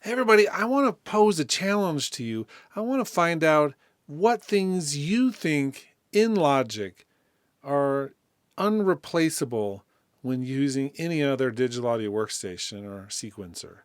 Hey everybody, I want to pose a challenge to you. I want to find out what things you think in Logic are unreplaceable when using any other digital audio workstation or sequencer.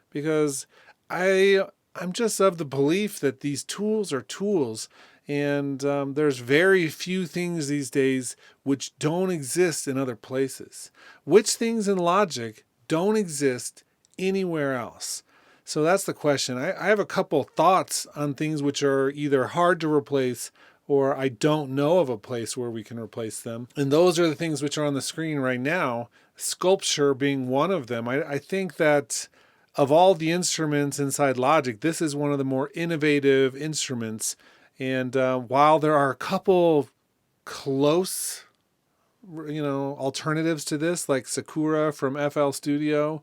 Because I'm just of the belief that these tools are tools, and there's very few things these days which don't exist in other places. Which things in Logic don't exist anywhere else? So that's the question. I have a couple thoughts on things which are either hard to replace or I don't know of a place where we can replace them. And those are the things which are on the screen right now, sculpture being one of them. I think that of all the instruments inside Logic, this is one of the more innovative instruments. And while there are a couple close, alternatives to this, like Sakura from FL Studio,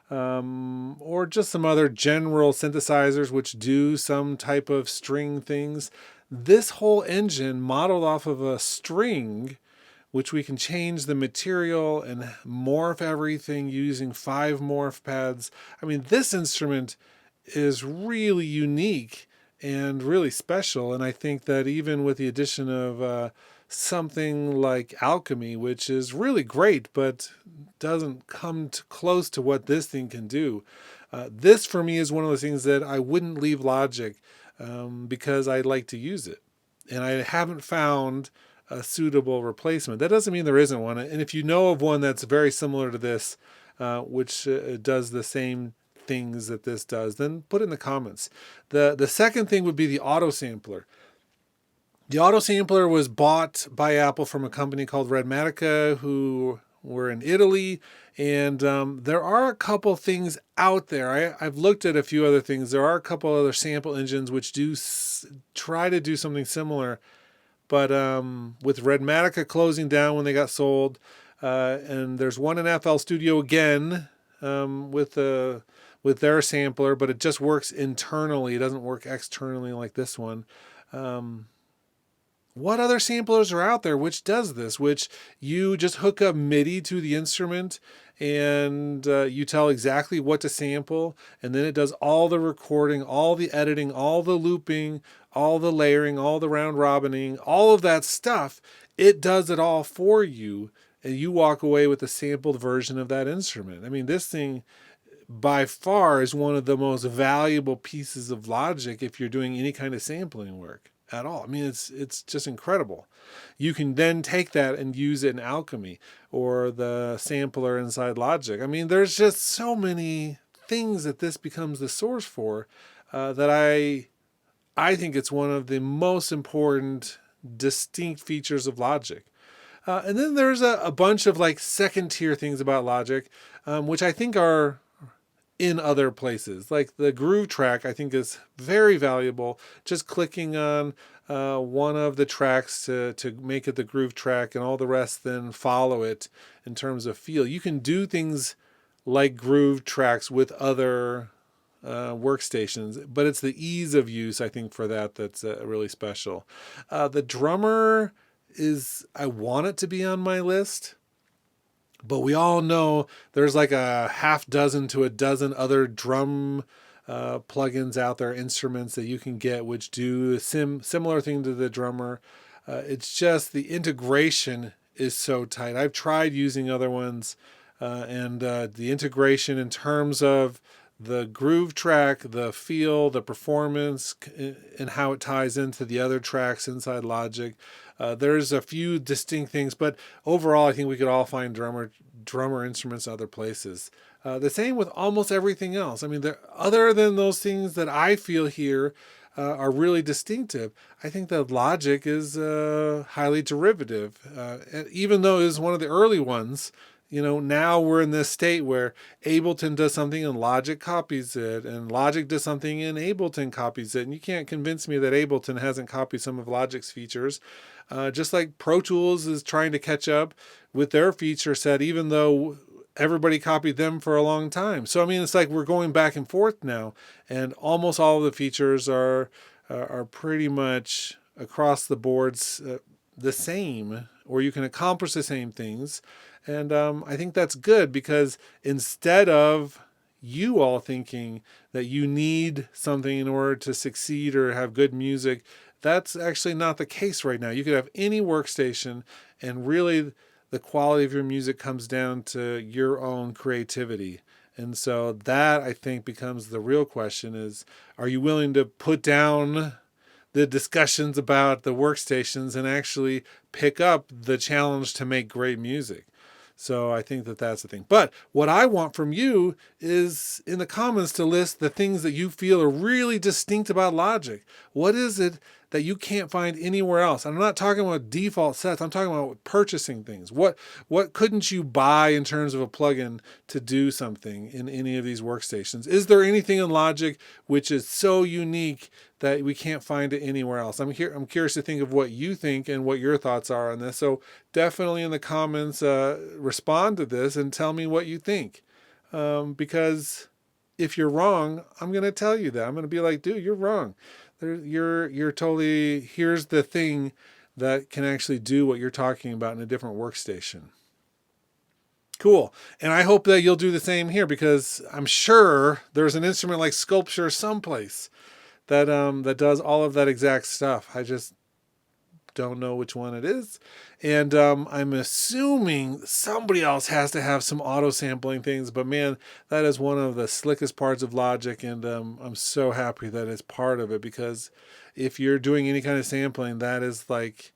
or just some other general synthesizers which do some type of string things. This whole engine modeled off of a string, which we can change the material and morph everything using 5 morph pads. I mean, this instrument is really unique and really special. And I think that even with the addition of something like Alchemy, which is really great, but doesn't come close to what this thing can do. This for me is one of those things that I wouldn't leave Logic because I like to use it. And I haven't found a suitable replacement. That doesn't mean there isn't one. And if you know of one that's very similar to this, which does the same things that this does, then put it in the comments. The second thing would be the auto sampler. The auto sampler was bought by Apple from a company called Redmatica, who were in Italy. And there are a couple things out there. I've looked at a few other things. There are a couple other sample engines which do try to do something similar. But with Redmatica closing down when they got sold, and there's one in FL Studio again with their sampler, but it just works internally. It doesn't work externally like this one. What other samplers are out there which does this, which you just hook up MIDI to the instrument and you tell exactly what to sample, and then it does all the recording, all the editing, all the looping, all the layering, all the round robining, all of that stuff. It does it all for you, and you walk away with a sampled version of that instrument. I mean, this thing by far is one of the most valuable pieces of Logic if you're doing any kind of sampling work at all. I mean, it's just incredible. You can then take that and use it in Alchemy or the sampler inside Logic. I mean, there's just so many things that this becomes the source for that I think it's one of the most important distinct features of Logic. And then there's a bunch of like second tier things about Logic, which I think are in other places. Like the groove track, I think is very valuable. Just clicking on one of the tracks to make it the groove track and all the rest then follow it in terms of feel. You can do things like groove tracks with other workstations, but it's the ease of use, I think, for that's really special. The drummer I want it to be on my list. But we all know there's like a half dozen to a dozen other drum plugins out there, instruments that you can get which do a similar thing to the drummer. It's just the integration is so tight. I've tried using other ones, and the integration in terms of the groove track, the feel, the performance, and how it ties into the other tracks inside Logic. There's a few distinct things, but overall, I think we could all find drummer instruments other places. The same with almost everything else. I mean, other than those things that I feel here are really distinctive, I think that Logic is highly derivative. Even though it was one of the early ones, now we're in this state where Ableton does something and Logic copies it, and Logic does something and Ableton copies it. And you can't convince me that Ableton hasn't copied some of Logic's features. Just like Pro Tools is trying to catch up with their feature set, even though everybody copied them for a long time. So, I mean, it's like we're going back and forth now, and almost all of the features are pretty much across the boards the same, or you can accomplish the same things. And I think that's good because instead of you all thinking that you need something in order to succeed or have good music. That's actually not the case right now. You could have any workstation, and really the quality of your music comes down to your own creativity. And so that, I think, becomes the real question is, are you willing to put down the discussions about the workstations and actually pick up the challenge to make great music? So I think that that's the thing. But what I want from you is in the comments to list the things that you feel are really distinct about Logic. What is it that you can't find anywhere else? I'm not talking about default sets. I'm talking about purchasing things. What couldn't you buy in terms of a plugin to do something in any of these workstations? Is there anything in Logic which is so unique that we can't find it anywhere else? I'm curious to think of what you think and what your thoughts are on this. So definitely in the comments, respond to this and tell me what you think. Because if you're wrong, I'm going to tell you that. I'm going to be like, dude, you're wrong. You're totally, here's the thing that can actually do what you're talking about in a different workstation. Cool. And I hope that you'll do the same here, because I'm sure there's an instrument like Sculpture someplace that does all of that exact stuff. I just don't know which one it is. And I'm assuming somebody else has to have some auto sampling things, but man, that is one of the slickest parts of Logic. And I'm so happy that it's part of it, because if you're doing any kind of sampling, that is like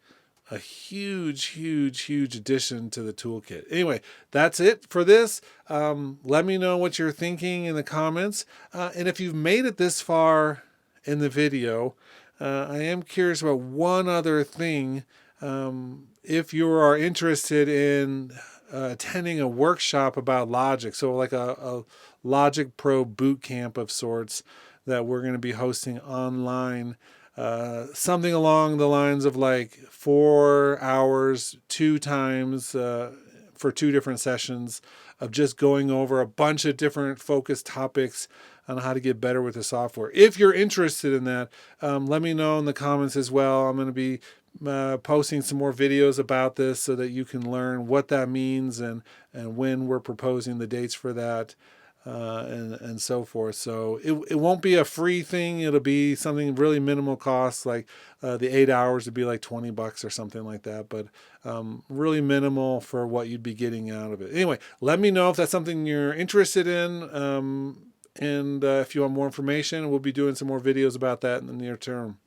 a huge addition to the toolkit. Anyway, that's it for this. Let me know what you're thinking in the comments. And if you've made it this far in the video, I am curious about one other thing. If you are interested in attending a workshop about Logic, so like a Logic Pro boot camp of sorts that we're going to be hosting online, something along the lines of like 4 hours, 2 times for 2 different sessions of just going over a bunch of different focused topics on how to get better with the software. If you're interested in that, let me know in the comments as well. I'm going to be posting some more videos about this so that you can learn what that means and when we're proposing the dates for that. And so forth. So it won't be a free thing. It'll be something really minimal cost, like the 8 hours would be like $20 or something like that, but really minimal for what you'd be getting out of it. Anyway, let me know if that's something you're interested in, and if you want more information, we'll be doing some more videos about that in the near term.